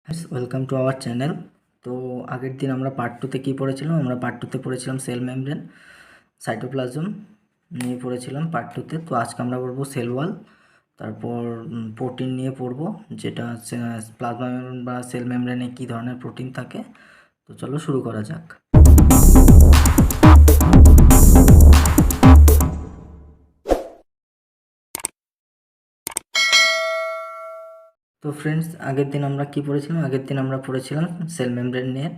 Welcome to our channel. তো আগের দিন আমরা পার্ট টুতে কী পড়েছিলাম? আমরা পার্ট টুতে পড়েছিলাম সেল মেমব্রেন, সাইটোপ্লাজম নিয়ে পড়েছিলাম পার্ট টুতে। তো আজকে আমরা পড়বো সেল ওয়াল, তারপর প্রোটিন নিয়ে পড়বো, যেটা প্লাজমা মেমব্রেন বা সেল মেমব্রেনে কী ধরনের প্রোটিন থাকে। তো চলো শুরু করা যাক। তো ফ্রেন্ডস, আগের দিন আমরা কি পড়েছিলাম? আগের দিন আমরা পড়েছিলাম সেল মেমব্রেন নিয়ে,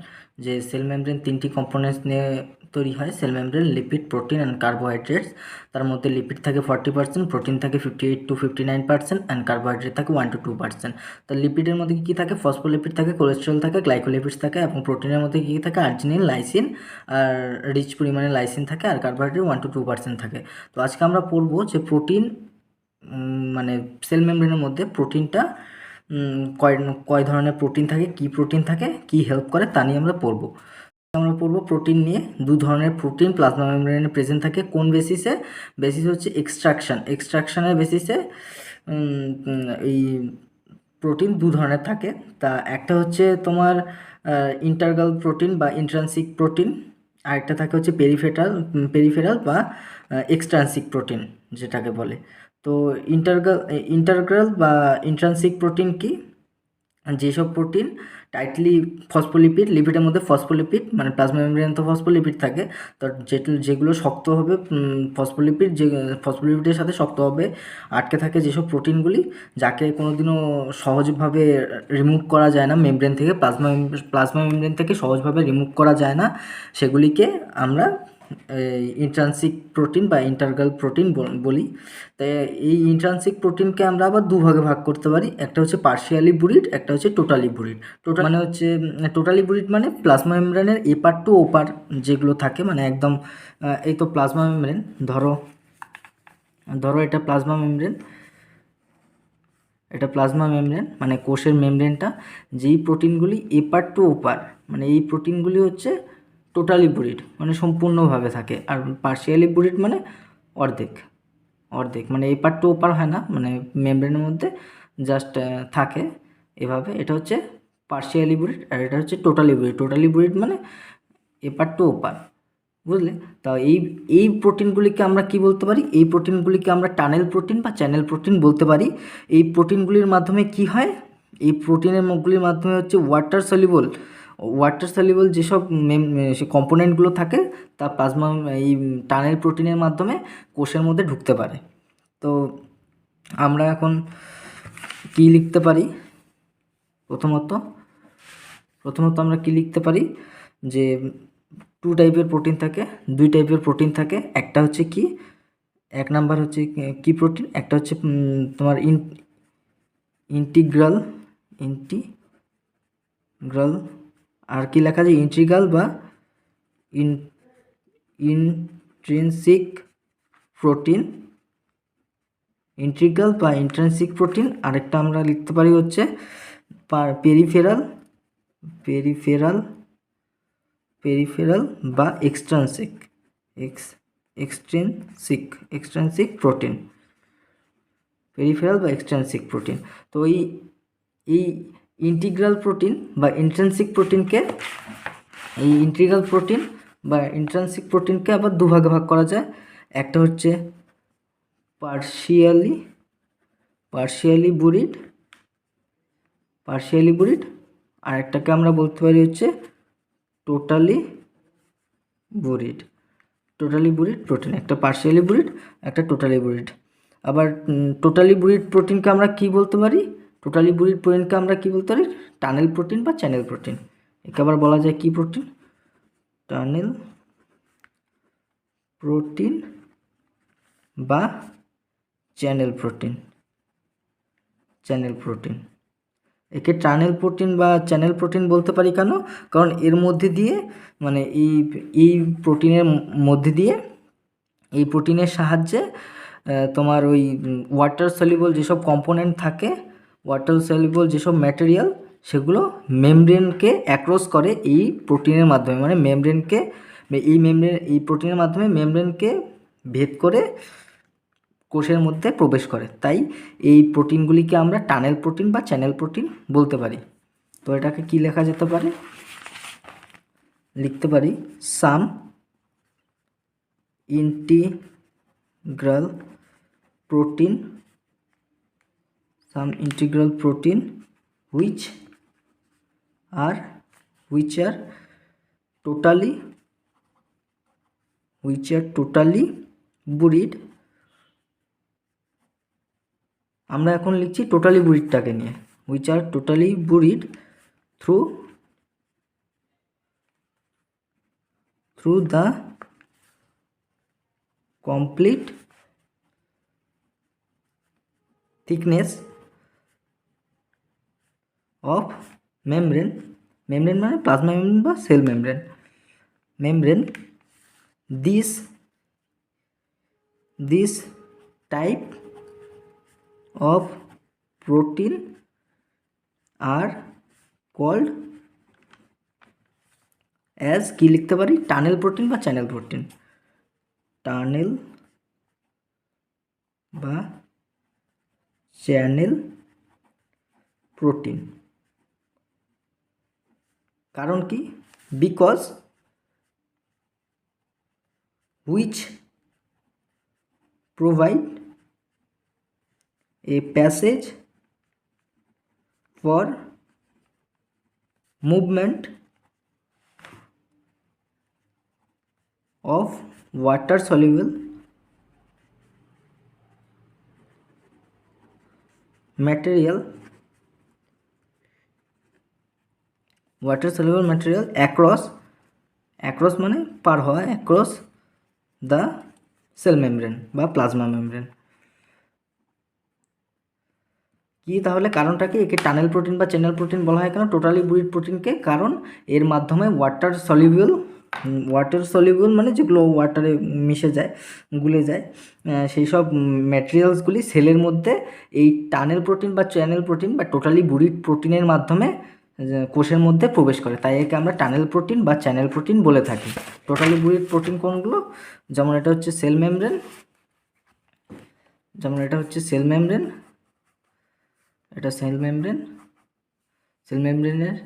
যে সেল মেমব্রেন তিনটি কম্পোনেন্টস নিয়ে তৈরি হয়। Cell membrane lipid, protein and carbohydrates. তার মধ্যে লিপিড থাকে 40%, প্রোটিন থাকে 58 to 59% অ্যান্ড কার্বোহাইড্রেট থাকে 1 to 2%। তো লিপিডের মধ্যে কী থাকে? ফসফোলিপিড থাকে, কোলেস্টেরল থাকে, গ্লাইকোলিপিডস থাকে, এবং প্রোটিনের মধ্যে কী থাকে? আর্জিনিন, লাইসিন, আর রিচ পরিমাণে লাইসিন থাকে, আর কার্বোহাইড্রেট 1 to 2% থাকে। তো আজকে আমরা পড়বো যে প্রোটিন, মানে সেল মেমব্রেনের মধ্যে প্রোটিনটা কয় ধরনের প্রোটিন থাকে, কি প্রোটিন থাকে, কি হেল্প করে, তা নিয়ে আমরা পড়বো। প্রোটিন নিয়ে। দু ধরনের প্রোটিন প্লাজমা মেমব্রেনে প্রেজেন্ট থাকে। কোন বেসিসে? বেসিস হচ্ছে এক্সট্রাকশনের বেসিসে এই প্রোটিন দু ধরনের থাকে। তা একটা হচ্ছে তোমার ইন্টারগাল প্রোটিন বা ইন্ট্রান্সিক প্রোটিন, আরেকটা থাকে হচ্ছে পেরিফেরাল বা এক্সট্রান্সিক প্রোটিন যেটাকে বলে। তো ইন্টারগ্রাল বা ইন্ট্রান্সিক প্রোটিন কি? যেসব প্রোটিন টাইটলি ফসফোলিপিড, লিপিডের মধ্যে ফসফোলিপিড, মানে প্লাজমা মেমব্রেনে তো ফসফোলিপিড থাকে, তো যেগুলো শক্ত হবে, ফসফোলিপিডের সাথে শক্তভাবে আটকে থাকে যেসব প্রোটিনগুলি, যাকে কোনোদিনও সহজভাবে রিমুভ করা যায় না মেমব্রেন থেকে, প্লাজমা মেমব্রেন থেকে সহজভাবে রিমুভ করা যায় না, সেগুলিকে আমরা ইন্ট্রান্সিক প্রোটিন বা ইন্টারগ্রাল প্রোটিন বলি। তাই এই ইন্ট্রান্সিক প্রোটিনকে আমরা আবার দুভাগে ভাগ করতে পারি। একটা হচ্ছে পার্শিয়ালি বুরিড, একটা হচ্ছে টোটালি বুরিড। টোটালি বুরিড মানে প্লাজমা মেমব্রেনের এপার টু ওপার যেগুলো থাকে, মানে একদম এই তো প্লাজমা মেমব্রেন, ধরো এটা প্লাজমা মেমব্রেন, মানে কোষের মেমব্রেনটা, যেই প্রোটিনগুলি এপার টু ওপার, মানে এই প্রোটিনগুলি হচ্ছে টোটালি বুরিড, মানে সম্পূর্ণভাবে থাকে। আর পার্শিয়ালি বুরিড মানে অর্ধেক, মানে এপার টু ওপার হয় না, মানে মেমব্রেনের মধ্যে জাস্ট থাকে এভাবে। এটা হচ্ছে পার্শিয়ালি বুরিড, আর এটা হচ্ছে টোটালি বুরিড মানে এপার টু ওপার, বুঝলে? তা এই প্রোটিনগুলিকে আমরা কি বলতে পারি? এই প্রোটিনগুলিকে আমরা টানেল প্রোটিন বা চ্যানেল প্রোটিন বলতে পারি। এই প্রোটিনগুলির মাধ্যমে কি হয়? এই প্রোটিনের মাধ্যমে হচ্ছে ওয়াটার সলিউবল যেসব কম্পোনেন্টগুলো থাকে, তা প্লাজমা এই টানেল প্রোটিনের মাধ্যমে কোষের মধ্যে ঢুকতে পারে। তো আমরা এখন কি লিখতে পারি? প্রথমত আমরা কি লিখতে পারি? যে দুই টাইপের প্রোটিন থাকে। একটা হচ্ছে কি, এক নাম্বার হচ্ছে কি প্রোটিন, একটা হচ্ছে তোমার ইন্টিগ্রাল, আর কি লেখা যায়? ইন্টিগ্রাল বা ইন্ট্রিনসিক প্রোটিন। আরেকটা আমরা লিখতে পারি হচ্ছে পেরিফেরাল বা এক্সট্রিনসিক প্রোটিন। তো এই ইন্টিগ্রাল প্রোটিন বা ইন্ট্রিনসিক প্রোটিনকে আবার দুভাগে ভাগ করা যায়। একটা হচ্ছে পার্শিয়ালি বুরিড, আর একটাকে আমরা বলতে পারি হচ্ছে টোটালি বুরিড প্রোটিন। একটা পার্শিয়ালি বুরিড, একটা টোটালি বুরিড। আবার টোটালি বুরিড প্রোটিনকে আমরা কি বলতে পারি? টানেল প্রোটিন বা চ্যানেল প্রোটিন। একে আবার বলা যায় কি প্রোটিন? টানেল প্রোটিন বা চ্যানেল প্রোটিন। একে টানেল প্রোটিন বা চ্যানেল প্রোটিন বলতে পারি কেন? কারণ এর মধ্যে দিয়ে, মানে এই প্রোটিনের সাহায্যে তোমার ওই ওয়াটার সলিউবল যেসব কম্পোনেন্ট থাকে, যেসব ম্যাটেরিয়াল, সেগুলো মেমব্রেনকে অ্যাক্রস করে এই প্রোটিনের মাধ্যমে, মানে এই প্রোটিনের মাধ্যমে মেমব্রেনকে ভেদ করে কোষের মধ্যে প্রবেশ করে। তাই এই প্রোটিনগুলিকে আমরা টানেল প্রোটিন বা চ্যানেল প্রোটিন বলতে পারি। তো এটাকে কি লেখা যেতে পারে, লিখতে পারি some integral protein, some integral protein which are totally buried, আমরা এখন লিখছি টোটালি বুরিডটাকে নিয়ে, which are totally buried through the complete thickness of membrane মানে প্লাজমা মেমব্রেন বা cell membrane this type of protein are called as কি লিখতে পারি, tunnel protein বা চ্যানেল প্রোটিন, টানেল বা চ্যানেল প্রোটিন। কারণ কি, because which provide a passage for movement of water soluble material across মানে পার হয়, across the cell membrane বা প্লাজমা মেমব্রেন। কি তাহলে কারণটা কি, একে টানেল প্রোটিন বা চ্যানেল প্রোটিন বলা হয় কেন, টোটালি বুরিড প্রোটিনকে? কারণ এর মাধ্যমে ওয়াটার সলিউবল মানে যেগুলো ওয়াটারে মিশে যায়, গুলে যায়, সেই সব ম্যাটেরিয়ালসগুলি সেলের মধ্যে এই টানেল প্রোটিন বা চ্যানেল প্রোটিন বা টোটালি বুরিড প্রোটিনের মাধ্যমে কোষের মধ্যে প্রবেশ করে, তাই একে আমরা টানেল প্রোটিন বা চ্যানেল প্রোটিন বলে থাকি। টোটালি বুরিড প্রোটিন কোনগুলো, যেমন এটা হচ্ছে সেল মেমব্রেন, এটা সেল মেমব্রেনের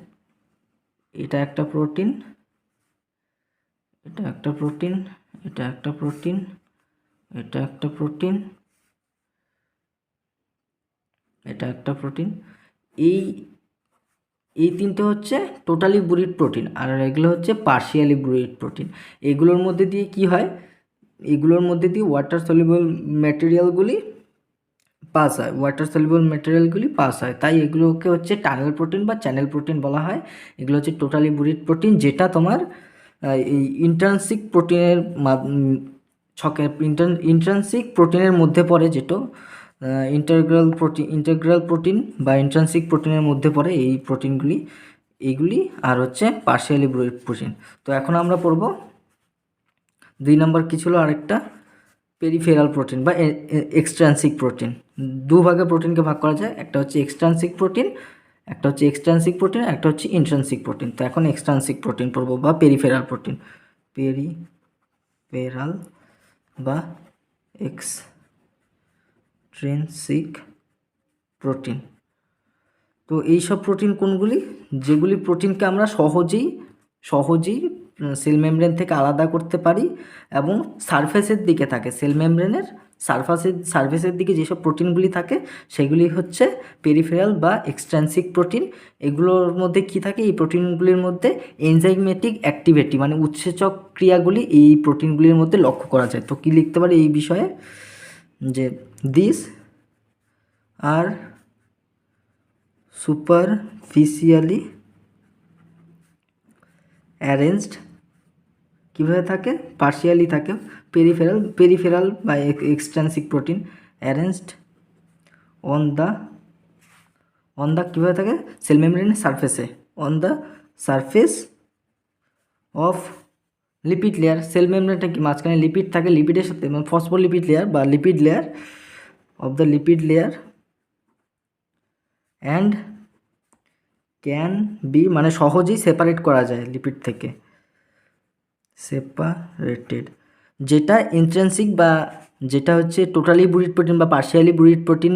এটা একটা প্রোটিন, এটা একটা প্রোটিন, এটা একটা প্রোটিন, এটা একটা প্রোটিন, এটা একটা প্রোটিন। এই তিনটে হচ্ছে টোটালি বুরিড প্রোটিন, আর এগুলো হচ্ছে পার্শিয়ালি বুরিড প্রোটিন। এগুলোর মধ্যে দিয়ে কি হয়, এগুলোর মধ্যে দিয়ে ওয়াটার সলিউবল ম্যাটেরিয়ালগুলি পাস হয়, তাই এগুলোকে হচ্ছে টানেল প্রোটিন বা চ্যানেল প্রোটিন বলা হয়। এগুলো হচ্ছে টোটালি বুরিড প্রোটিন, যেটা তোমার এই ইন্ট্রান্সিক প্রোটিনের ইন্ট্রান্সিক প্রোটিনের মধ্যে পড়ে, যেটা ইন্টাগ্রাল প্রোটিন বা ইন্ট্রান্সিক প্রোটিনের মধ্যে পড়ে এই এইগুলি, আর হচ্ছে পার্শিয়ালি বুরিড প্রোটিন। তো এখন আমরা পড়ব 2 নম্বর কি ছিল, আরেকটা পেরিফেরাল প্রোটিন বা এক্সট্রান্সিক প্রোটিন। দুভাগে প্রোটিনকে ভাগ করা যায়, একটা হচ্ছে এক্সট্রান্সিক প্রোটিন, একটা হচ্ছে ইন্ট্রান্সিক প্রোটিন। তো এখন এক্সট্রান্সিক প্রোটিন পড়ব বা পেরিফেরাল প্রোটিন, পেরিফেরাল বা এক্সট্রিনসিক প্রোটিন। তো এই সব প্রোটিন কোনগুলি, যেগুলি প্রোটিনকে আমরা সহজেই সেল মেমব্রেন থেকে আলাদা করতে পারি এবং সারফেসের দিকে থাকে, সেল মেমব্রেনের সারফেসের দিকে যেসব প্রোটিনগুলি থাকে সেগুলি হচ্ছে পেরিফেরাল বা এক্সট্রিনসিক প্রোটিন। এগুলোর মধ্যে কি থাকে, এই প্রোটিনগুলির মধ্যে এনজাইমেটিক অ্যাক্টিভিটি মানে উৎসেচক ক্রিয়াগুলি এই প্রোটিনগুলির মধ্যে লক্ষ্য করা যায়। তো কি লিখতে পারি এই বিষয়ে, যে দিস আর সুপারফিশিয়ালি অ্যারেঞ্জড, কীভাবে থাকে, পার্শিয়ালি থাকে, পেরিফেরাল বা extrinsic protein arranged on the কীভাবে থাকে, সেল মেমব্রেনের সারফেসে, on the surface of lipid layer. Cell মেমব্রেনটা কি, মাঝখানে লিপিড থাকে, লিপিডের সাথে মানে ফসফোলিপিড লেয়ার বা lipid layer of the lipid layer and can be মানে সহজেই সেপারেট করা যায় লিপিড থেকে, সেপারেটেড। যেটা ইন্ট্রিনসিক বা যেটা হচ্ছে টোটালি বুরিড প্রোটিন বা পার্শিয়ালি বুরিড প্রোটিন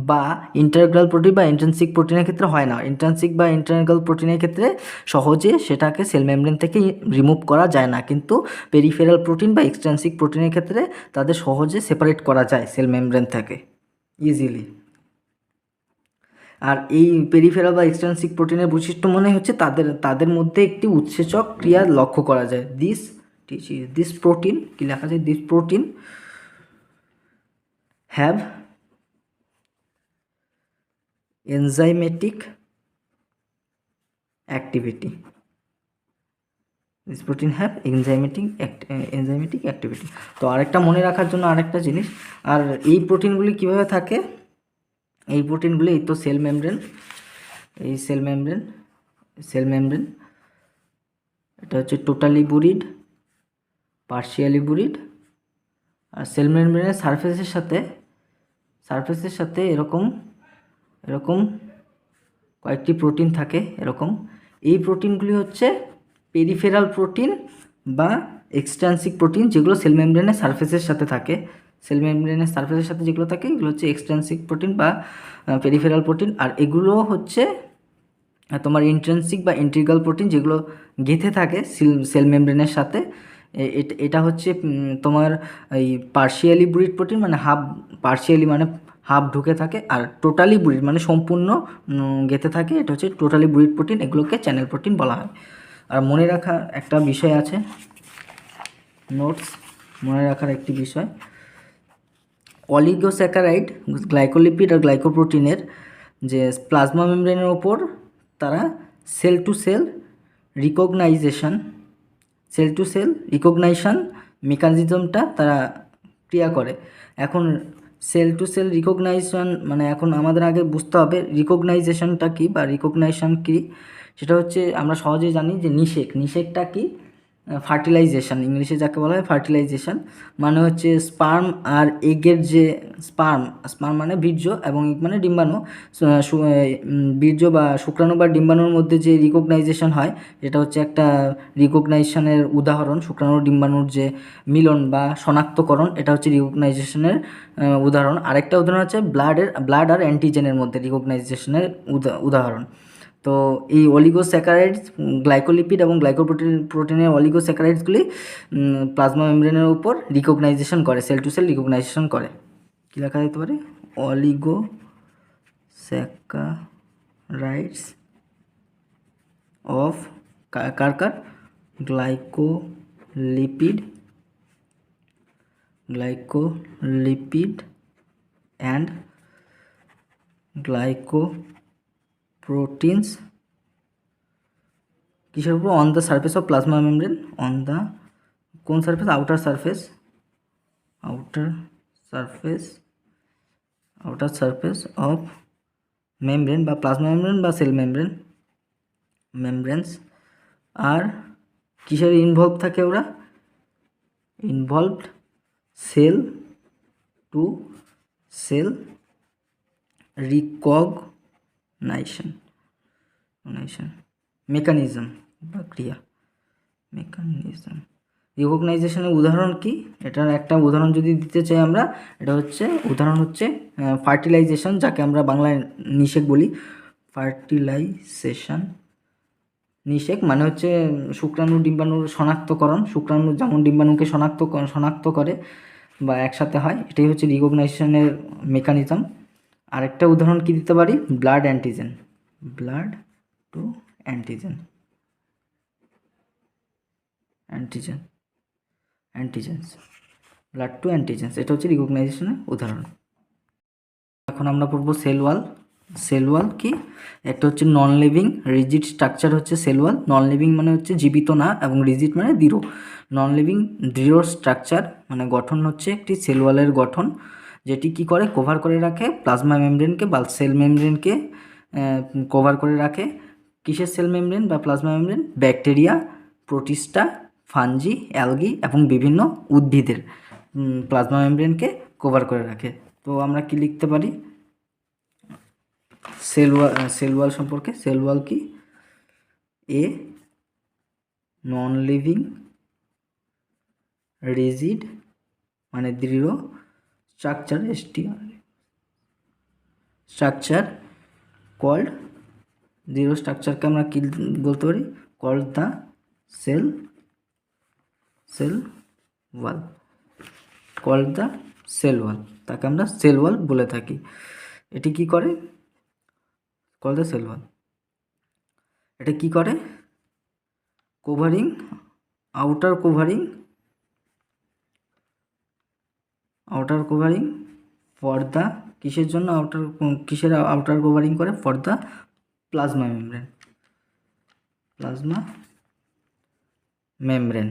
বা ইন্টারগ্রাল প্রোটিন বা ইন্ট্রিনসিক প্রোটিনের ক্ষেত্রে হয় না। ইন্ট্রিনসিক বা ইন্টারগ্রাল প্রোটিনের ক্ষেত্রে সহজে সেটাকে সেল মেমব্রেন থেকে রিমুভ করা যায় না, কিন্তু পেরিফেরাল প্রোটিন বা এক্সট্রিনসিক প্রোটিনের ক্ষেত্রে তাদের সহজে সেপারেট করা যায় সেল মেমব্রেন থেকে ইজিলি। আর এই পেরিফেরাল বা এক্সট্রিনসিক প্রোটিনের বৈশিষ্ট্য মনে হচ্ছে তাদের মধ্যে একটি উৎসেচক ক্রিয়া লক্ষ্য করা যায়। দিস প্রোটিন কি লেখা যায়, this protein have enzymatic activity. This protein have enzymatic activity. তো আরেকটা মনে রাখার জন্য আরেকটা জিনিস, আর এই প্রোটিনগুলি কীভাবে থাকে, এই প্রোটিনগুলি এই তো সেল মেমব্রেন, এই সেল মেমব্রেন এটা হচ্ছে টোটালি বুরিড, পার্শিয়ালি বুরিড, আর সেল মেমব্রেনের সারফেসের সাথে এরকম কয়েকটি প্রোটিন থাকে এরকম। এই প্রোটিনগুলি হচ্ছে পেরিফেরাল প্রোটিন বা এক্সট্রিনসিক প্রোটিন, যেগুলো সেল মেমব্রেনের সারফেসের সাথে থাকে। সেল মেমব্রেনের সারফেসের সাথে যেগুলো থাকে এগুলো হচ্ছে এক্সট্রিনসিক প্রোটিন বা পেরিফেরাল প্রোটিন। আর এগুলো হচ্ছে তোমার ইন্ট্রিনসিক বা ইন্টিগ্রাল প্রোটিন, যেগুলো গেঁথে থাকে সেল মেমব্রেনের সাথে। এটা হচ্ছে তোমার এই পার্শিয়ালি বুরিড প্রোটিন, মানে পার্শিয়ালি মানে হাফ ঢুকে থাকে, আর টোটালি বুরিড মানে সম্পূর্ণ গেঁথে থাকে, এটা হচ্ছে টোটালি বুরিড প্রোটিন। এগুলোকে চ্যানেল প্রোটিন বলা হয়। আর মনে রাখার একটা বিষয় আছে, নোটস মনে রাখার একটি বিষয়, অলিগোস্যাকারাইড, গ্লাইকোলিপিড আর গ্লাইকোপ্রোটিনের যে প্লাজমা মেমব্রেনের ওপর তারা সেল টু সেল রিকগনাইজেশন মেকানিজমটা তারা ক্রিয়া করে। এখন সেল টু সেল রিকগনাইজেশন মানে এখন আমাদের আগে বুঝতে হবে রিকগনাইজেশনটা কী বা রিকগনাইজেশন কী। সেটা হচ্ছে আমরা সহজেই জানি যে নিষেকটা কি, ফার্টিলাইজেশন, ইংলিশে যাকে বলা হয় ফার্টিলাইজেশন, মানে হচ্ছে স্পার্ম আর এগের যে স্পার্ম মানে বীর্য এবং এগ মানে ডিম্বাণু, বীর্য বা শুক্রাণু বা ডিম্বাণুর মধ্যে যে রিকগনাইজেশন হয়, এটা হচ্ছে একটা রিকগনাইজেশনের উদাহরণ। শুক্রাণু ডিম্বাণুর যে মিলন বা শনাক্তকরণ, এটা হচ্ছে রিকগনাইজেশনের উদাহরণ। আরেকটা উদাহরণ হচ্ছে ব্লাড আর অ্যান্টিজেনের মধ্যে রিকগনাইজেশনের উদাহরণ। তো এই অলিগোস্যাকারাইডস, গ্লাইকোলিপিড এবং গ্লাইকোপ্রোটিনের অলিগোস্যাকারাইডসগুলি প্লাজমা মেমব্রেনের উপর রিকগনাইজেশন করে, সেল টু সেল রিকগনাইজেশন করে। কী লেখা যেতে পারে, অলিগোস্যাকারাইডস অফ কার গ্লাইকোলিপিড অ্যান্ড গ্লাইকোপ্রোটিনস কিসের উপর, on the surface of plasma membrane, on the কোন surface, outer surface of membrane বা প্লাজমা মেমব্রেন বা সেল মেমব্রেন্স। আর কিসের ইনভলভ থাকে ওরা, involved cell to cell recognition mechanism বা ক্রিয়া মেকানিজম। রিকগনাইজেশনের উদাহরণ কি, এটার একটা উদাহরণ যদি দিতে চাই আমরা, এটা হচ্ছে উদাহরণ হচ্ছে ফার্টিলাইজেশন, যাকে আমরা বাংলায় নিষেক বলি। ফার্টিলাইজেশন, নিষেক মানে হচ্ছে শুক্রাণু ডিম্বাণুর শনাক্তকরণ। শুক্রাণু যেমন ডিম্বাণুকে শনাক্ত করে বা একসাথে হয়, এটাই হচ্ছে রিকগনাইজেশনের মেকানিজম। আরেকটা উদাহরণ কি দিতে পারি, ব্লাড টু অ্যান্টিজেন্স, এটা হচ্ছে রিকগনাইজেশনের উদাহরণ। এখন আমরা পড়বো সেল ওয়াল কি, একটা হচ্ছে নন লিভিং রিজিড স্ট্রাকচার হচ্ছে সেল ওয়াল। নন লিভিং মানে হচ্ছে জীবিত না, এবং রিজিড মানে দৃঢ়। নন লিভিং দৃঢ় স্ট্রাকচার মানে গঠন হচ্ছে একটি সেল ওয়ালের গঠন, যেটি কি করে, কভার করে রাখে প্লাজমা মেমব্রেনকে বা সেল মেমব্রেনকে কভার করে রাখে। কিসের সেল মেমব্রেন বা plasma membrane, bacteria, Protista, fungi, algae এবং বিভিন্ন উদ্ভিদের প্লাজমা মেমব্রেনকে কভার করে রাখে। তো আমরা কি লিখতে পারি সেল ওয়াল সম্পর্কে, সেল ওয়াল কি, এ নন লিভিং রিজিড মানে দৃঢ়, স্ট্রাকচার স্ট্রাকচার কল্ড, দৃঢ় স্ট্রাকচারকে আমরা কি বলতে পারি, called the cell wall, called the cell wall, তাকে আমরা সেল ওয়াল বলে থাকি। এটি কি করে, কল্ড দ্য সেল ওয়াল, এটা কি করে, covering, outer covering for the, কিসের জন্য কিসের আউটার কভারিং করে, ফর দ্য প্লাজমা মেমব্রেন,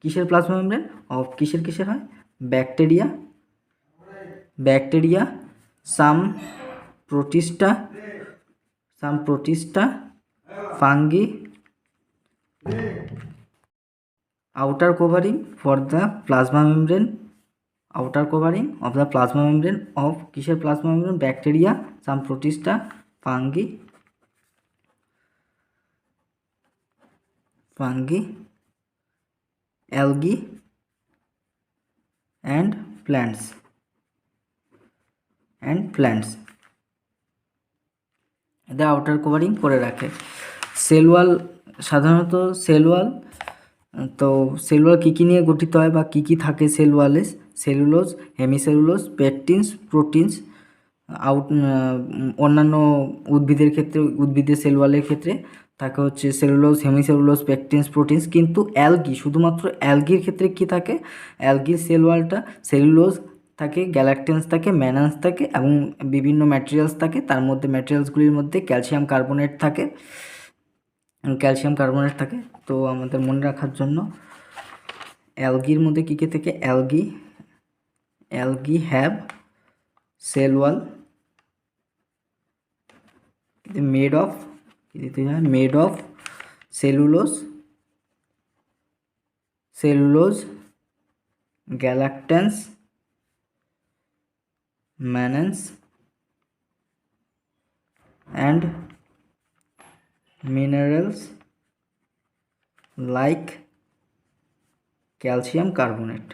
কিসের প্লাজমা মেমব্রেন, অফ কিসের হয়, bacteria, some Protista, fungi, outer covering for the plasma membrane, outer covering of the plasma membrane of কিসের plasma membrane, bacteria, some protista, fungi, algae and plants, এদের outer covering করে রাখে। Cell wall, সাধারণত sell wall, তো cell wall কী কী নিয়ে গঠিত হয় বা কী কী থাকে সেল ওয়ালে, সেলুলোজ, হেমিসেলুলোজ, পেকটিনস, প্রোটিনস, অন্যান্য উদ্ভিদের ক্ষেত্রে, উদ্ভিদের সেল ওয়ালের ক্ষেত্রে থাকে হচ্ছে সেলুলোজ, হেমিসেলুলোজ, পেকটিনস, প্রোটিনস। কিন্তু অ্যালগি, শুধুমাত্র অ্যালগির ক্ষেত্রে কী থাকে, অ্যালগির সেল ওয়ালটা সেলুলোজ থাকে, গ্যালাকটেন্স থাকে, ম্যানান্স থাকে এবং বিভিন্ন ম্যাটেরিয়ালস থাকে। তার মধ্যে ম্যাটেরিয়ালসগুলির মধ্যে ক্যালসিয়াম কার্বনেট থাকে। তো আমাদের মনে রাখার জন্য অ্যালগির মধ্যে কী কী থেকে, algae have cell wall made of cellulose, galactans, mannans and minerals like calcium carbonate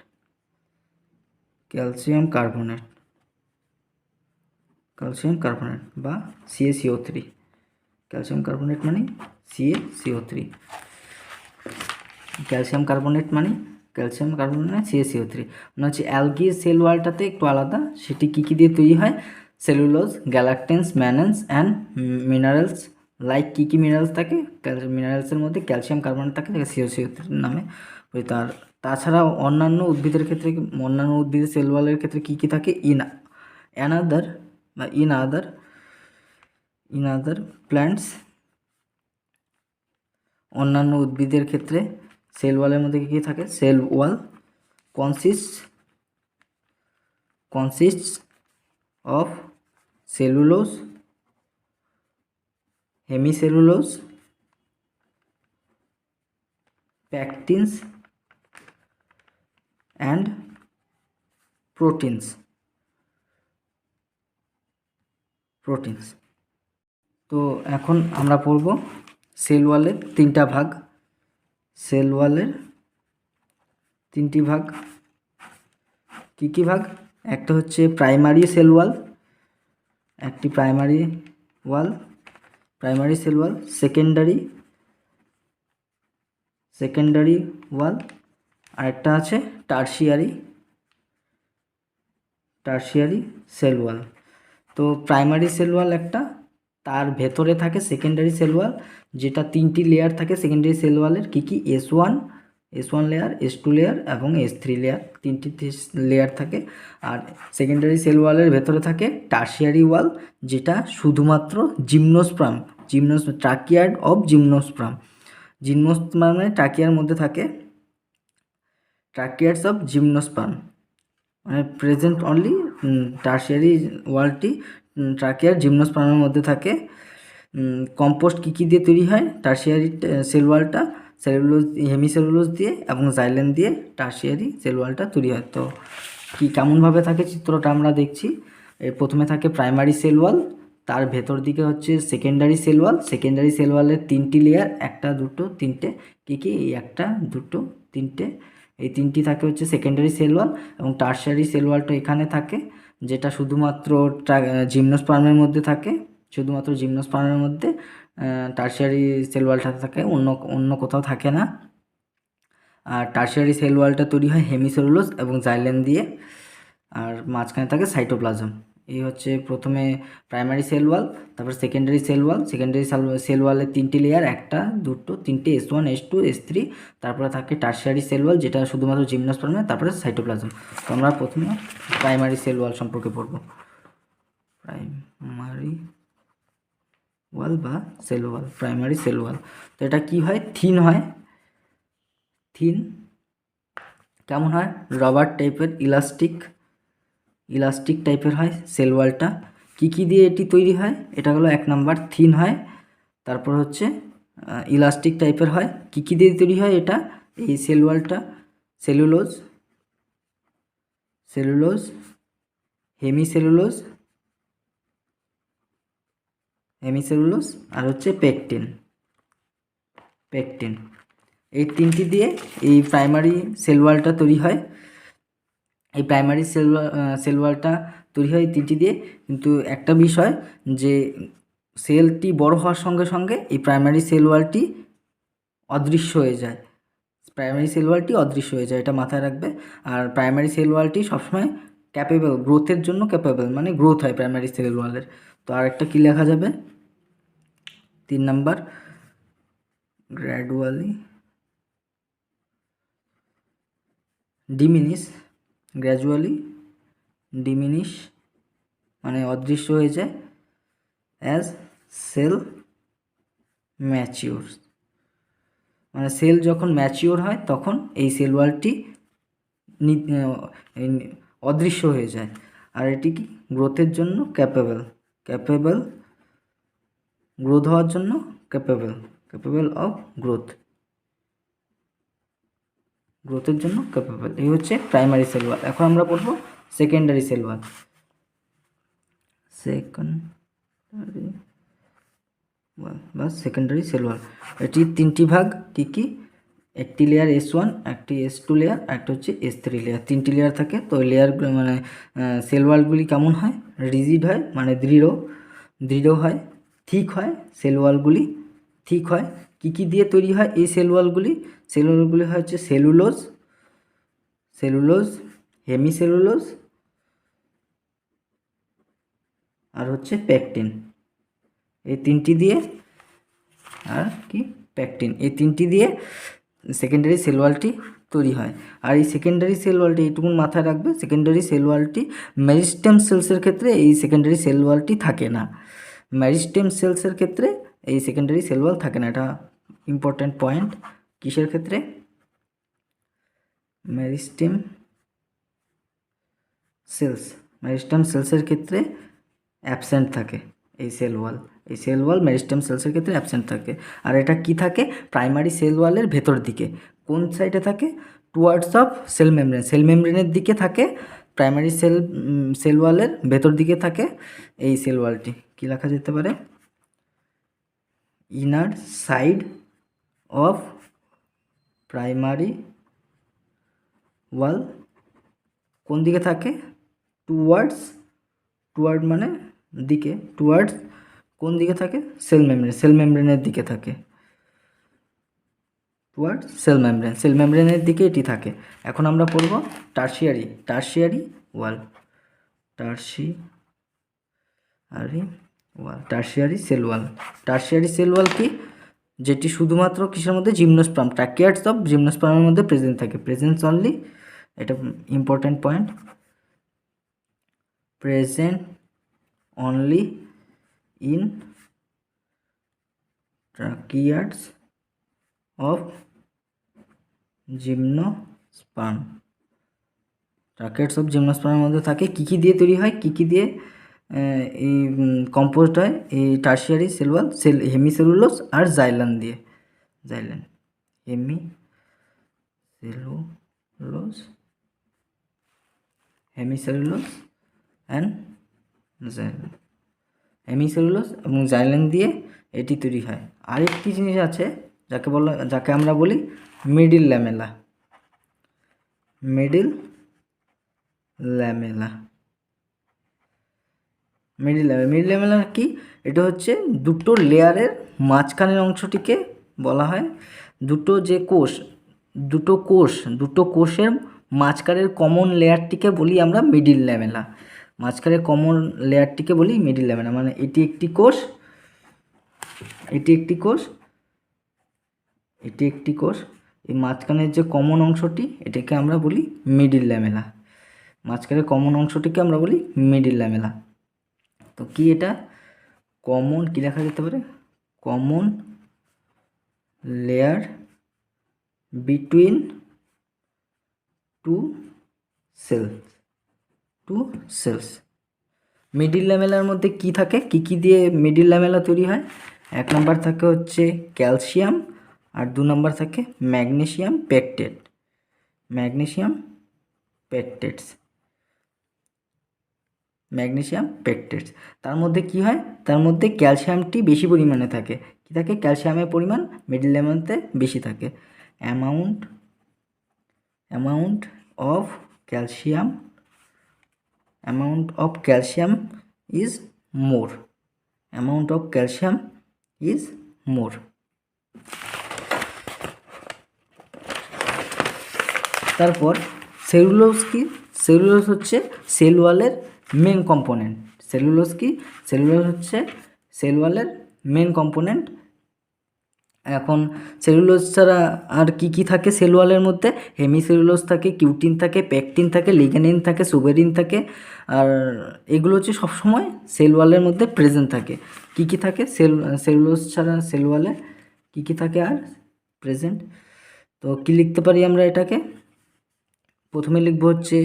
বা CaCO3, ক্যালসিয়াম কার্বনেট মানে CaCO3, CaCO3 মানে হচ্ছে অ্যালগির সেল ওয়ালটাতে একটু আলাদা। সেটি কী কী দিয়ে তৈরি হয়, cellulose, galactans, mannans and minerals, like কী কী মিনারেলস থাকে, মিনারেলসের মধ্যে ক্যালসিয়াম কার্বনেট থাকে, যেটা CaCO3 নামে পরিচিত। আর তাছাড়াও অন্যান্য উদ্ভিদের সেল ওয়ালের ক্ষেত্রে কী কী থাকে, ইন আদার প্ল্যান্টস, অন্যান্য উদ্ভিদের ক্ষেত্রে সেল ওয়ালের মধ্যে কী কী থাকে, cell wall consists of cellulose, hemicellulose, pectins and proteins। তো এখন আমরা পড়ব সেল ওয়ালের তিনটা ভাগ। সেল ওয়ালের তিনটি ভাগ, কী কী ভাগ, একটা হচ্ছে primary cell wall, primary cell wall, secondary wall, আরেকটা আছে টারশিয়ারি সেল ওয়াল। তো প্রাইমারি সেল ওয়াল একটা, তার ভেতরে থাকে সেকেন্ডারি সেল ওয়াল, যেটা তিনটি লেয়ার থাকে সেকেন্ডারি সেল ওয়ালের, কী কী, S1 লেয়ার, S2 লেয়ার এবং S3 লেয়ার, তিনটি লেয়ার থাকে। আর সেকেন্ডারি সেল ওয়ালের ভেতরে থাকে টারশিয়ারি ওয়াল, যেটা শুধুমাত্র ট্রাকিয়ার্ড অফ জিমনোস্পার্ম মানে ট্রাকিয়ার মধ্যে থাকে, ট্রাকিয়ার্ডস অফ জিমনোস্পার্ম মানে প্রেজেন্ট অনলি, টারশিয়ারি ওয়ালটি ট্রাকিয়ার জিমনোস্পার্মের মধ্যে থাকে। কম্পোস্ট কী কী দিয়ে তৈরি হয়, টারশিয়ারি সেল ওয়ালটা সেলুলোজ, হেমিসেলুলোজ দিয়ে এবং জাইলেন দিয়ে টারশিয়ারি সেল ওয়ালটা তৈরি হয়। তো কেমনভাবে থাকে চিত্রটা আমরা দেখছি। এর প্রথমে থাকে প্রাইমারি সেল ওয়াল, তার ভেতর দিকে হচ্ছে secondary sell wall. Secondary sell ওয়ালের 3টি লেয়ার, 1 2 3টে। কী কী? এই 1 2 3টে, এই 3টি থাকে হচ্ছে সেকেন্ডারি সেল ওয়াল। এবং টারশিয়ারি সেল ওয়ালটা এখানে থাকে, যেটা শুধুমাত্র জিমনোস্পার্মের মধ্যে থাকে, শুধুমাত্র জিমনোস্পার্মের মধ্যে টারশিয়ারি সেল ওয়ালটা থাকে, অন্য কোথাও থাকে না। আর টারশিয়ারি সেল ওয়ালটা তৈরি হয় হেমিসেলুলোজ এবং জাইলেন দিয়ে, আর মাঝখানে থাকে সাইটোপ্লাজম। এই হচ্ছে প্রথমে প্রাইমারি সেল ওয়াল, তারপর secondary sell wall. Secondary sell ওয়ালের 3টি লেয়ার, 1 2 3টে, S1 S2 S3। তারপরে থাকে টারশিয়ারি সেল ওয়াল, যেটা শুধুমাত্র জিমনোস্পার্মে, তারপরে সাইটোপ্লাজম। তো আমরা প্রথমে প্রাইমারি সেল ওয়াল সম্পর্কে পড়ব। প্রাইমারি ওয়াল বা sell wall, primary cell wall. তো এটা কী হয়? থিন হয়। থিন কেমন হয়? রবার টাইপের, ইলাস্টিক টাইপের হয় সেল ওয়ালটা। কী কী দিয়ে এটি তৈরি হয়? এটা হলো 1 নাম্বার, থিন হয়। তারপর হচ্ছে ইলাস্টিক টাইপের হয়। কী কী দিয়ে তৈরি হয় এটা? এই সেল ওয়ালটা সেলুলোজ, হেমিসেলুলোজ আর হচ্ছে পেকটিন। এই 3টি দিয়ে এই প্রাইমারি সেল ওয়ালটা তৈরি হয়। এই প্রাইমারি সেল ওয়ালটা তৈরি হয় এই 3টি দিয়ে। কিন্তু একটা বিষয়, যে সেলটি বড় হওয়ার সঙ্গে সঙ্গে এই প্রাইমারি সেল ওয়ালটি অদৃশ্য হয়ে যায়। এটা মাথায় রাখবে। আর প্রাইমারি সেল ওয়ালটি সবসময় ক্যাপেবল, গ্রোথের জন্য ক্যাপেবল, মানে গ্রোথ হয় প্রাইমারি সেল ওয়ালের। তো আরেকটা কী লেখা যাবে? 3 নাম্বার, গ্র্যাজুয়ালি ডিমিনিশ, মানে অদৃশ্য হয়ে যায়, অ্যাজ সেল ম্যাচিওর, মানে সেল যখন ম্যাচিওর হয় তখন এই সেল ওয়ালটি অদৃশ্য হয়ে যায়। আর এটি কি? গ্রোথের জন্য ক্যাপেবল, গ্রোথ হওয়ার জন্য ক্যাপেবল অফ গ্রোথের জন্য ক্যাপেবল। এই হচ্ছে প্রাইমারি সেল ওয়াল। এখন আমরা পড়ব secondary sell wall. Secondary cell wall, এটির 3টি ভাগ। কী কী? একটি লেয়ার S1, একটি S2 লেয়ার, একটা হচ্ছে S3 লেয়ার। 3টি লেয়ার থাকে। তো ওই লেয়ারগুলো মানে সেল ওয়ালগুলি কেমন হয়? রিজিড হয়, মানে দৃঢ় হয়, থিক হয়। সেল ওয়ালগুলি থিক হয়। কী কী দিয়ে তৈরি হয় এই সেল ওয়ালগুলি? হয় হচ্ছে সেলুলোজ, হেমিসেলুলোজ আর হচ্ছে পেকটিন। এই 3টি দিয়ে, আর কি? পেকটিন। এই 3টি দিয়ে সেকেন্ডারি সেল ওয়ালটি তৈরি হয়। আর এই সেকেন্ডারি সেল ওয়ালটি এইটুকু মাথায় রাখবে, সেকেন্ডারি সেল ওয়ালটি মেরিস্টেম সেলসের ক্ষেত্রে এই সেকেন্ডারি সেল ওয়ালটি থাকে না। মেরিস্টেম সেলসের ক্ষেত্রে এই সেকেন্ডারি সেল ওয়াল থাকে না। এটা ইম্পর্ট্যান্ট পয়েন্ট। কিসের ক্ষেত্রে? মেরিস্টেম সেলসের ক্ষেত্রে অ্যাবসেন্ট থাকে এই সেল ওয়াল মেরিস্টেম সেলসের ক্ষেত্রে অ্যাবসেন্ট থাকে। আর এটা কি থাকে? প্রাইমারি সেল ওয়ালের ভেতর দিকে। কোন সাইডে থাকে? টুয়ার্ডস অফ সেল মেমব্রেনের দিকে থাকে। প্রাইমারি সেল ওয়ালের ভেতর দিকে থাকে এই সেল ওয়ালটি। কী লেখা যেতে পারে? ইনার সাইড অফ প্রাইমারি ওয়াল। কোন দিকে থাকে? টুয়ার্ড মানে দিকে, টুয়ার্ডস কোন দিকে থাকে? সেল মেমব্রেনের দিকে থাকে, টুয়ার্ডস সেল মেমব্রেনের দিকে এটি থাকে। এখন আমরা পড়ব টারশিয়ারি ওয়াল, টারশিয়ারি সেল ওয়াল কি? যেটি শুধুমাত্র কিসের মধ্যে? জিমনোস্পার্ম, ট্র্যাকিয়াডস অফ জিমনোস্পার্মের মধ্যে প্রেজেন্স অনলি। এটা important point, present only in tracheids of gymnosperm. Tracheids of জিমনোস্পার্মের মধ্যে থাকে। কী কী দিয়ে তৈরি হয়? কী কী দিয়ে এই কম্পোস্ট হয় এই টারশিয়ারি সেল ওয়াল? হেমিসেলুলোজ আর জাইলান দিয়ে। Hemicellulose and xylan. হেমিসেলুলোজ এবং জাইলেন দিয়ে এটি তৈরি হয়। আরেকটি জিনিস আছে যাকে আমরা বলি মিডিল ল্যামেলা। মিডিল ল্যামেলা কি? এটা হচ্ছে দুটো লেয়ারের মাঝখানের অংশটিকে বলা হয় দুটো কোষের মাঝখানের কমন লেয়ারটিকে বলি আমরা মিডিল ল্যামেলা। মাঝখানের কমন লেয়ারটিকে বলি মিডিল ল্যামেলা। মানে এটি একটি কোষ, এই মাঝখানের যে কমন অংশটি এটাকে আমরা বলি মিডিল ল্যামেলা। মাঝখানের কমন অংশটিকে আমরা বলি মিডিল ল্যামেলা। তো কি এটা? কমন কি লেখা যেতে পারে? Common layer between two cells. Middle lamellar মধ্যে কি থাকে? কি দিয়ে মিডিল ল্যামেলা তৈরি হয়? 1 নম্বর থাকে হচ্ছে ক্যালসিয়াম, আর 2 নম্বর থাকে ম্যাগনেসিয়াম পেকটেটস। তার মধ্যে কি হয়? তার মধ্যে ক্যালসিয়ামটি বেশি পরিমাণে থাকে। কি থাকে? ক্যালসিয়ামের পরিমাণ মিডিল ল্যামেলাতে বেশি থাকে। Amount of calcium is more. তারপর সেলুলোজ কি? সেলুলোজ হচ্ছে সেল ওয়ালের মেন কম্পোনেন্ট। সেলুলোজ হচ্ছে সেল ওয়ালের মেন কম্পোনেন্ট। এখন সেলুলোজ ছাড়া আর কি থাকে সেল ওয়ালের মধ্যে? হেমিসেলুলোজ থাকে, কিউটিন থাকে, পেকটিন থাকে, লিগেনিন থাকে, সুবেরিন থাকে। আর এগুলো হচ্ছে সবসময় সেল ওয়ালের মধ্যে প্রেজেন্ট থাকে। কি থাকে সেলুলোজ ছাড়া সেল ওয়ালে কি থাকে আর প্রেজেন্ট? তো কি লিখতে পারি আমরা এটাকে? প্রথমে লিখব হচ্ছে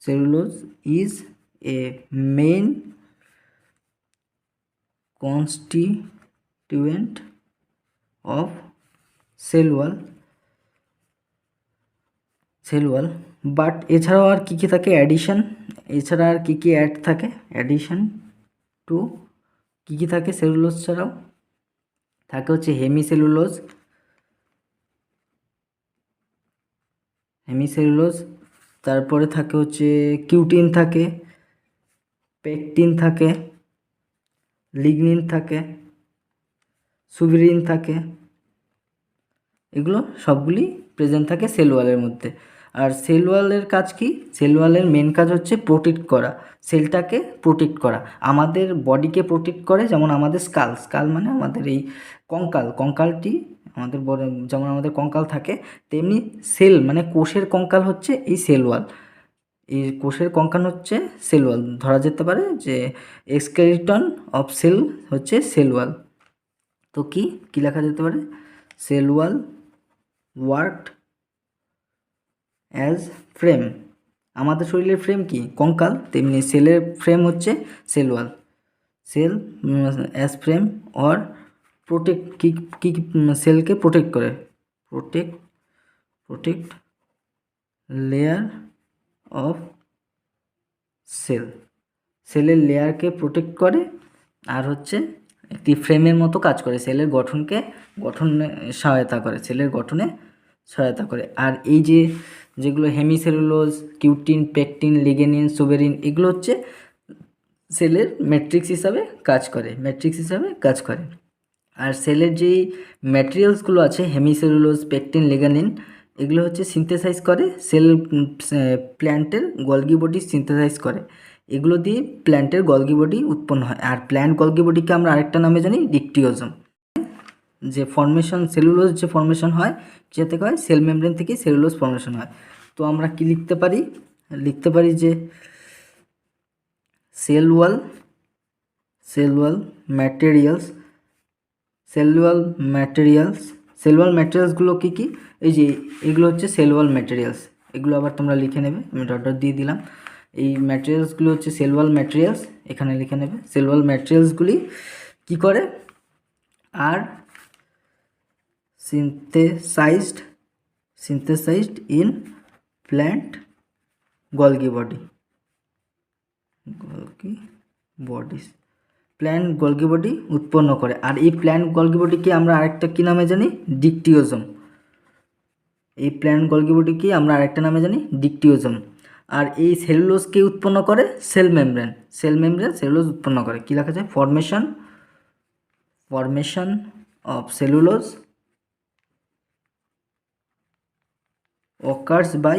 cellulose is a main constituent of cell wall, but এছাড়াও আর কি থাকে? এছাড়া আর কি অ্যাড থাকে? অ্যাডিশন টু কি থাকে সেলুলোজ ছাড়াও? থাকে হচ্ছে হেমিসেলুলোজ, তারপরে থাকে হচ্ছে কিউটিন থাকে, পেকটিন থাকে, লিগনিন থাকে, সুবেরিন থাকে। এগুলো সবগুলি প্রেজেন্ট থাকে সেল ওয়ালের মধ্যে। আর সেল ওয়ালের কাজ কি? সেল ওয়ালের মেন কাজ হচ্ছে প্রোটেক্ট করা, সেলটাকে প্রোটেক্ট করা। আমাদের বডিকে প্রোটেক্ট করে, যেমন আমাদের স্কাল মানে আমাদের এই কঙ্কালটি আমাদের যেমন আমাদের কঙ্কাল থাকে, তেমনি সেল মানে কোষের কঙ্কাল হচ্ছে এই সেল ওয়াল। এই কোষের কঙ্কাল হচ্ছে সেল ওয়াল। ধরা যেতে পারে যে স্কেলিটন অফ সেল হচ্ছে সেল ওয়াল। তো কি লেখা যেতে পারে? Cell wall worked as frame. আমাদের শরীরের ফ্রেম কি? কঙ্কাল, তেমনি সেলের ফ্রেম হচ্ছে cell wall. Cell as frame or protect কি সেলকে প্রোটেক্ট করে। প্রোটেক্ট লেয়ার অফ সেলের লেয়ারকে প্রোটেক্ট করে, আর হচ্ছে একটি ফ্রেমের মতো কাজ করে, সেলের গঠনে সহায়তা করে। আর এই যেগুলো hemicellulose, cutin, pectin, lignin, suberin, এগুলো হচ্ছে সেলের ম্যাট্রিক্স হিসাবে কাজ করে। আর সেলের যেই ম্যাটেরিয়ালসগুলো আছে হেমিসেলুলোজ, পেকটিন, লিগেনিন, এগুলো হচ্ছে সিনথেসাইজ করে প্ল্যান্টের গলগি বডি সিনথেসাইজ করে। এগুলো দিয়ে প্ল্যান্টের গলগি বডি উৎপন্ন হয়। আর প্ল্যান্ট গলগি বডিকে আমরা আরেকটা নামে জানি ডিকটিওজম। যে সেলুলোজ যে ফর্মেশন হয় থেকে হয় সেল মেমব্রেন থেকে সেলুলোজ ফর্মেশন হয়। তো আমরা কি লিখতে পারি? যে সেল ওয়াল ম্যাটেরিয়ালসগুলো কি? এই যে এগুলো হচ্ছে সেল ওয়াল ম্যাটেরিয়ালস। এগুলো আবার তোমরা লিখে নেবে, আমি ডট দিয়ে দিলাম। এই ম্যাটেরিয়ালসগুলো হচ্ছে সেল ওয়াল ম্যাটেরিয়ালস, এখানে লিখে নেবে। সেল ওয়াল ম্যাটেরিয়ালসগুলি কি করে? আর synthesized in plant Golgi body. Golgi bodies, plant Golgi body উৎপন্ন করে। আর এই প্ল্যান্ট গলগি বডিকে আমরা আরেকটা কী নামে জানি? ডিকটিওজম। এই প্ল্যান্ট গলগি বডিকে আমরা আরেকটা নামে জানি ডিকটিওজম। আর এই সেলুলোজকে উৎপন্ন করে cell membrane. Cell membrane cellulose উৎপন্ন করে। কী লেখা যায়? Formation of cellulose occurs by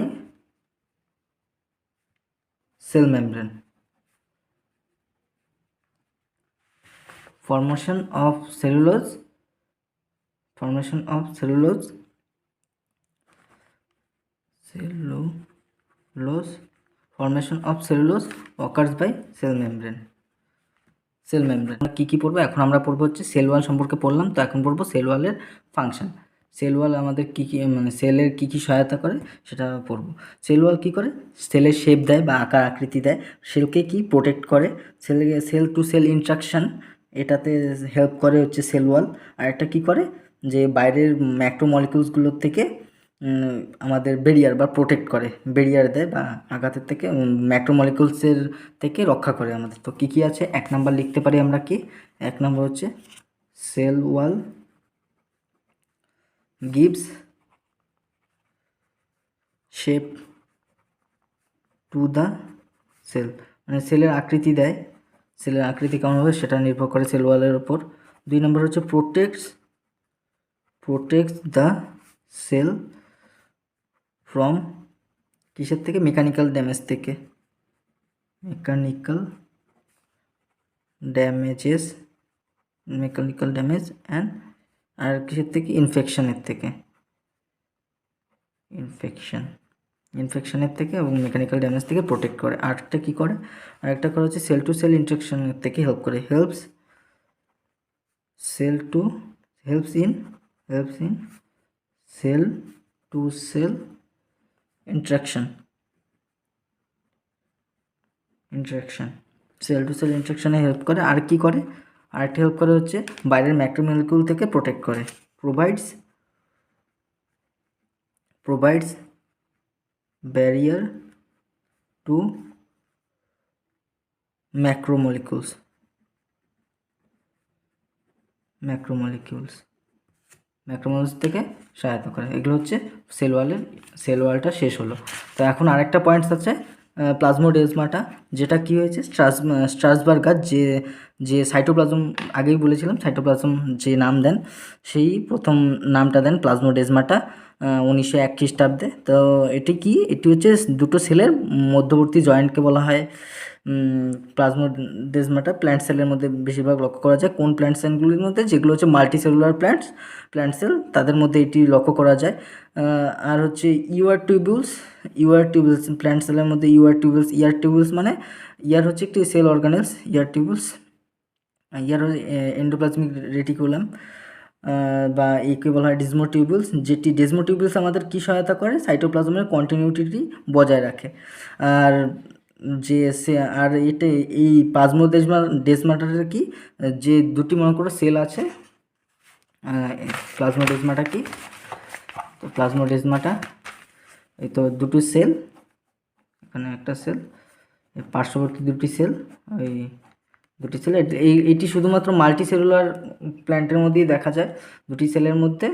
cell membrane. Formation of cellulose formation of cellulose occurs by cell membrane. Cell membrane কী কী পড়বো? এখন আমরা পড়বো হচ্ছে সেল ওয়াল সম্পর্কে পড়লাম, তো এখন পড়বো সেল ওয়ালের ফাংশন। সেল ওয়াল আমাদের কী কী মানে সেলের কী কী সহায়তা করে সেটা পড়বো। সেল ওয়াল কী করে? সেলের শেপ দেয় বা আকার আকৃতি দেয়, সেলকে কি প্রোটেক্ট করে, সেল টু সেল ইন্টারাকশান এটাতে হেল্প করে হচ্ছে সেল ওয়াল। আর একটা কী করে, যে বাইরের ম্যাক্রোমলিকুলসগুলোর থেকে আমাদের বেরিয়ার বা প্রোটেক্ট করে, বেরিয়ার দেয় বা আঘাতের থেকে ম্যাক্রোমলিকুলসের থেকে রক্ষা করে আমাদের। তো কী কী আছে? 1 নাম্বার লিখতে পারি আমরা কি? 1 নাম্বার হচ্ছে cell wall gives shape to the cell, মানে সেলের আকৃতি দেয়। সেলের আকৃতি কেমন হবে সেটা নির্ভর করে সেল ওয়ালের ওপর। 2 নম্বর হচ্ছে প্রোটেক্টস দ্য সেল ফ্রম কিসের থেকে? মেকানিক্যাল ড্যামেজ থেকে, মেকানিক্যাল ড্যামেজ অ্যান্ড আর কিসের থেকে? ইনফেকশনের থেকে, ইনফেকশনের থেকে এবং মেকানিক্যাল ড্যামেজ থেকে প্রোটেক্ট করে। আরেকটা কী করে? আরেকটা করে হচ্ছে সেল টু সেল ইন্টারাকশনের থেকে হেল্প করে, helps in cell to cell interaction cell to cell ইন্টারাকশনে হেল্প করে। আর কি করে? আরেকটা হেল্প করে হচ্ছে বাইরের ম্যাক্রোমলিকুল থেকে প্রোটেক্ট করে, প্রোভাইডস ব্যারিয়ার টু ম্যাক্রোমলিকুলস থেকে সহায়তা করে। এগুলো হচ্ছে সেল ওয়ালটা শেষ হলো। তো এখন আরেকটা পয়েন্টস আছে প্লাজমোডেজমাটা, যেটা কি হয়েছে? স্ট্রাসবার্গার যে সাইটোপ্লাজম, আগেই বলেছিলাম সাইটোপ্লাজম যে নাম দেন, সেই প্রথম নামটা দেন প্লাজমোডেজমাটা 1901 খ্রিস্টাব্দে। তো এটি কি? এটি হচ্ছে দুটো সেলের মধ্যবর্তী জয়েন্টকে বলা হয় প্লাজমোডেজমাটা। প্ল্যান্ট সেলের মধ্যে বেশিরভাগ লক্ষ্য করা যায়। কোন প্ল্যান্ট সেলগুলির মধ্যে? যেগুলো হচ্ছে মাল্টিসেলুলার প্ল্যান্ট সেল, তাদের মধ্যে এটি লক্ষ্য করা যায়। আর হচ্ছে ইউআর টিউবুলস প্ল্যান্ট সেলের মধ্যে ইয়ার টিউবুলস মানে ইয়ার হচ্ছে একটি সেল অর্গানেলস, ইয়ার এন্ডোপ্লাজমিক রেটিকুলাম বা একে বলা হয় ডেজমোটিউবুলস, যেটি ডেজমোটিউবুলস আমাদের কি সহায়তা করে? সাইটোপ্লাজমের কন্টিনিউটি বজায় রাখে। আর এটা এই প্লাজমোডেজমাটার কি, যে দুটি মনে করো সেল আছে, প্লাজমোডেজমাটা কি? তো প্লাজমোডেজমাটা এই তো দুটো সেল, এখানে একটা সেল, পার্শ্ববর্তী দুটি সেল, ওই দুটি সেল। এটি শুধুমাত্র মাল্টিসেলুলার প্ল্যান্টের মধ্যেই দেখা যায়। দুটি সেলের মধ্যে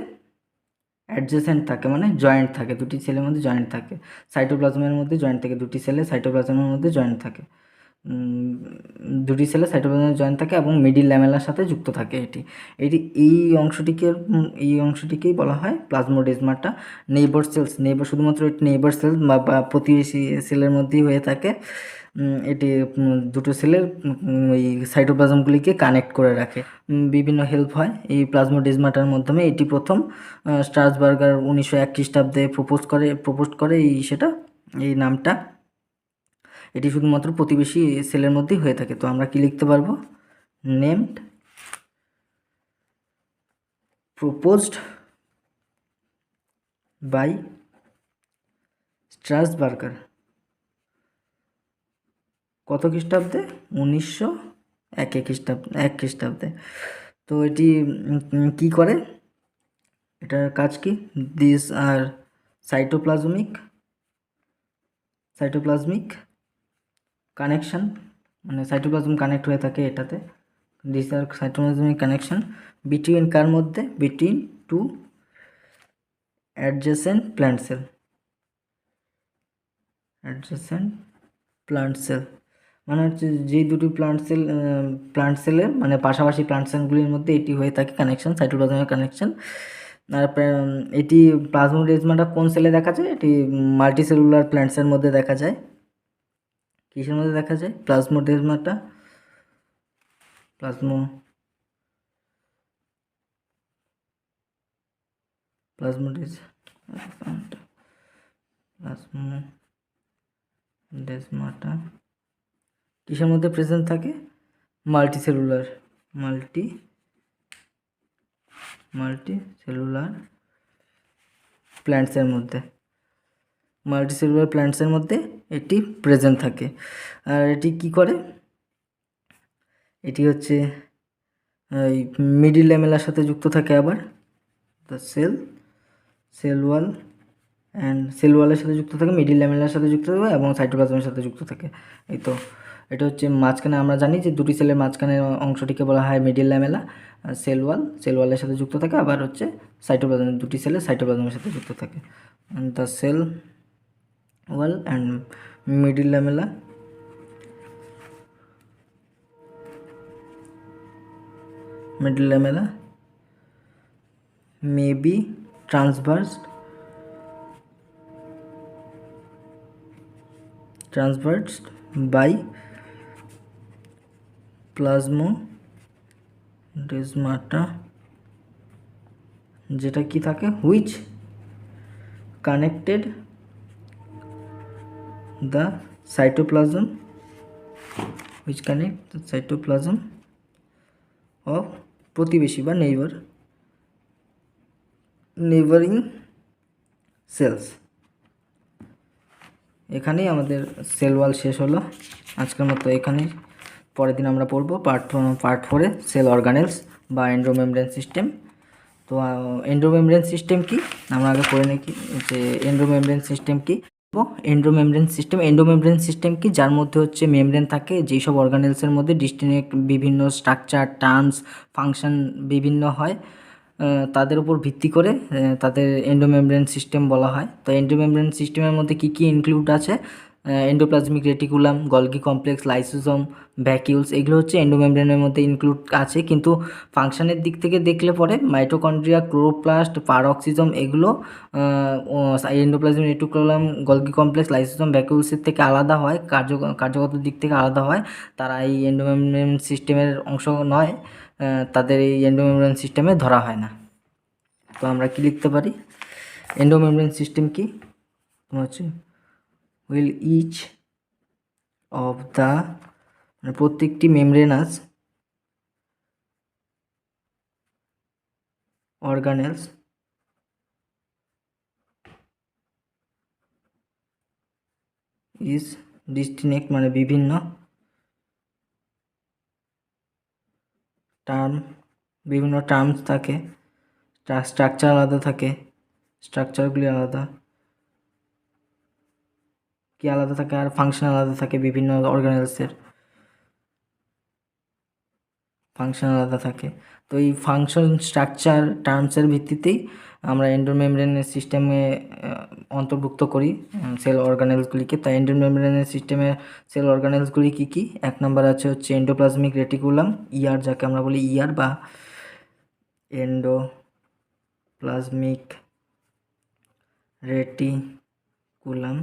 অ্যাডজেসেন্ট থাকে, মানে জয়েন্ট থাকে, দুটি সেলের মধ্যে জয়েন্ট থাকে। সাইটোপ্লাজমের মধ্যে জয়েন্ট থাকে, দুটি সেলে সাইটোপ্লাজমের মধ্যে জয়েন্ট থাকে, দুটি সেলে সাইটোপ্লাজমের জয়েন্ট থাকে এবং মিডিল ল্যামেলার সাথে যুক্ত থাকে। এই অংশটিকেই বলা হয় প্লাজমোডেজমাটা। নেইবার শুধুমাত্র এটি নেইবার সেল বা প্রতিবেশী সেলের মধ্যেই হয়ে থাকে। এটি দুটো সেলের ওই সাইটোপ্লাজমগুলিকে কানেক্ট করে রাখে। বিভিন্ন হেল্প হয় এই প্লাজমোডেজমাটার মাধ্যমে। এটি প্রথম স্ট্রাসবার্গার 1901 খ্রিস্টাব্দে প্রপোজ করে এই নামটা। এটি শুধুমাত্র প্রতিবেশী সেলের মধ্যেই হয়ে থাকে। তো আমরা কি লিখতে পারবো? নেমড প্রপোজড বাই স্ট্রাসবার্গার, কত খ্রিস্টাব্দে? 1901 খ্রিস্টাব্দে। তো এটি কি করে? এটার কাজ কি? দিস আর সাইটোপ্লাজমিক কানেকশন মানে সাইটোপ্লাজম কানেক্ট হয়ে থাকে এটাতে। This are cytoplasmic connection between কার মধ্যে, between two adjacent plant cell, adjacent plant cell মানে হচ্ছে যেই দুটি প্লান্ট সেলের মানে পাশাপাশি প্লান্ট সেলগুলির মধ্যে এটি হয়ে থাকে কানেকশন, সাইটোপ্লাজমিক কানেকশন। আর এটি প্লাজমোডেজমাটা কোন সেলে দেখা যায়? এটি মাল্টিসেলুলার প্ল্যান্টসের মধ্যে দেখা যায়। কিসের মধ্যে দেখা যায় প্লাজমোডেজমাটা? প্লাজমোডেজমাটা কিসের মধ্যে প্রেজেন্ট থাকে? মাল্টিসেলুলার প্ল্যান্টসের মধ্যে, মাল্টিসেলুলার প্ল্যান্টসের মধ্যে এটি প্রেজেন্ট থাকে। আর এটি কি করে? এটি হচ্ছে এই মিডিল ল্যামেলার সাথে যুক্ত থাকে। আবার দ্য সেল ওয়ালের সাথে যুক্ত থাকে, মিডিল ল্যামেলার সাথে যুক্ত থাকে এবং সাইটোপ্লাজমের সাথে যুক্ত থাকে। এই তো এটা হচ্ছে মাঝখানে, আমরা জানি যে দুটি সেলের মাঝখানের অংশটিকে বলা হয় মিডিল ল্যামেলা। সেল ওয়ালের সাথে যুক্ত থাকে, আবার হচ্ছে সাইটোপ্লাজম, দুটি সেলের সাইটোপ্লাজমের সাথে যুক্ত থাকে। The cell wall and middle lamella may be traversed by plasmodesmata, যেটা কি থাকে which connected the cytoplasm of প্রতিবেশী বা নেইবারিং সেলস। এখানেই আমাদের সেল ওয়াল শেষ হলো আজকের মতো। এখানেই, পরের দিন আমরা পড়বো পার্ট 4-এ সেল অর্গানেলস বা এন্ডোমেমব্রেন সিস্টেম। তো এন্ডোমেমব্রেন সিস্টেম কি আমরা আগে পড়ে নিই, যে এন্ডোমেমব্রেন সিস্টেম কি। এন্ডোমেমব্রেন সিস্টেম কি? যার মধ্যে হচ্ছে মেমব্রেন থাকে, যেই সব অর্গানেলসের মধ্যে ডিস্টিংক্ট বিভিন্ন স্ট্রাকচার, টার্মস, ফাংশন বিভিন্ন হয়, তাদের উপর ভিত্তি করে তাদের এন্ডোমেমব্রেন সিস্টেম বলা হয়। তো এন্ডোমেমব্রেন সিস্টেমের মধ্যে কি কি ইনক্লুড আছে? Endoplasmic reticulum, Golgi complex, lysosome, vacuoles, এগুলো হচ্ছে এন্ডোমেমব্রেনের মধ্যে ইনক্লুড আছে। কিন্তু ফাংশনের দিক থেকে দেখলে পরে মাইটোকন্ড্রিয়া, ক্লোরোপ্লাস্ট, পারঅক্সিজম এগুলো endoplasmic reticulum, Golgi complex, lysosome, ভ্যাকিউলসের থেকে আলাদা হয়, কার্যগত দিক থেকে আলাদা হয়। তারা এই এন্ডোমেমব্রেন সিস্টেমের অংশ নয়, তাদের এই এন্ডোমেমব্রেন সিস্টেমে ধরা হয় না। তো আমরা কি লিখতে পারি? এন্ডোমেমব্রেন সিস্টেম কি হচ্ছে উইল ইচ অফ দ্য, মানে প্রত্যেকটি মেমব্রেনাস অর্গানেলস ইজ ডিস্টিংক্ট, মানে বিভিন্ন টার্মস থাকে, স্ট্রাকচার আলাদা থাকে, স্ট্রাকচারগুলি আলাদা, কি আলাদা থাকে, আর ফাংশন আলাদা থাকে। বিভিন্ন অর্গানেলসের ফাংশন আলাদা থাকে। তো এই ফাংশন, স্ট্রাকচার, টার্মসের ভিত্তিতেই আমরা এন্ডোমেমব্রেনের সিস্টেমে অন্তর্ভুক্ত করি সেল অর্গানেলসগুলিকে। তাই এন্ডোমেমব্রেনের সিস্টেমে সেল অর্গানেলসগুলি কী কী? 1 নম্বর হচ্ছে এন্ডোপ্লাজমিক রেটিকুলাম, ইআর, যাকে আমরা বলি ইআর বা এন্ডোপ্লাজমিক রেটিকুলাম।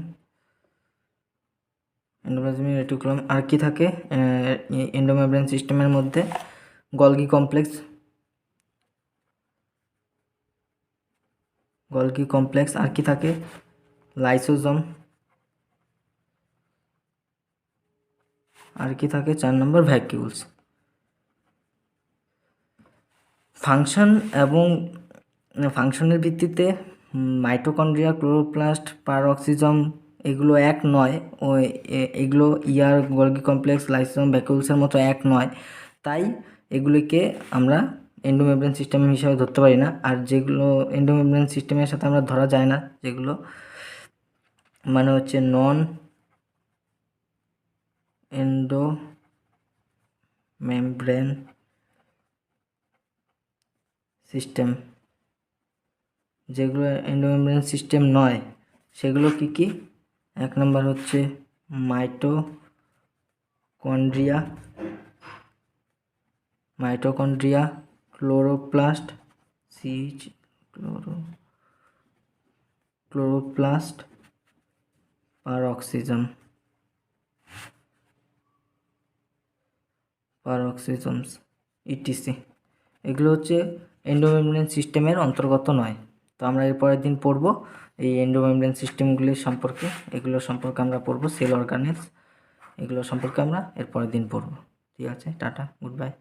আর কি থাকে এন্ডোমেমব্রেন সিস্টেমের মধ্যে? গলগি কমপ্লেক্স, আর কি থাকে? লাইসোজোম, আর কি থাকে 4 নম্বর? ভ্যাকিউলস। ফাংশন এবং ফাংশনের ভিত্তিতে মাইটোকন্ড্রিয়া, ক্লোরোপ্লাস্ট, পারঅক্সিজম এগুলো এক নয়, এগুলো ইআর, গলগি কমপ্লেক্স, লাইসোজোম, ভ্যাকিউলসের মতো এক নয়। তাই এগুলিকে আমরা এন্ডোমেমব্রেন সিস্টেম হিসাবে ধরতে পারি না। আর যেগুলো এন্ডোমেমব্রেন সিস্টেমের সাথে আমরা ধরা যায় না, যেগুলো মানে হচ্ছে নন এন্ডোমেমব্রেন মেমব্রেন সিস্টেম। যেগুলো এন্ডোমেমব্রেন সিস্টেম নয় সেগুলো কি কি? 1 নম্বর হচ্ছে মাইটোকন্ড্রিয়া, ক্লোরোপ্লাস্ট, ক্লোরোপ্লাস্ট, পারঅক্সিজমস ইটিসি। এগুলো হচ্ছে এন্ডোমেমব্রেন সিস্টেমের অন্তর্গত নয়। তো আমরা এর পরের দিন পড়ব এই এন্ডোমেমব্রেন সিস্টেমগুলির সম্পর্কে। এগুলো সম্পর্কে আমরা পড়ব, সেল অর্গানেলস, এগুলো সম্পর্কে আমরা এর পরের দিন পড়ব। ঠিক আছে, টাটা, গুড বাই।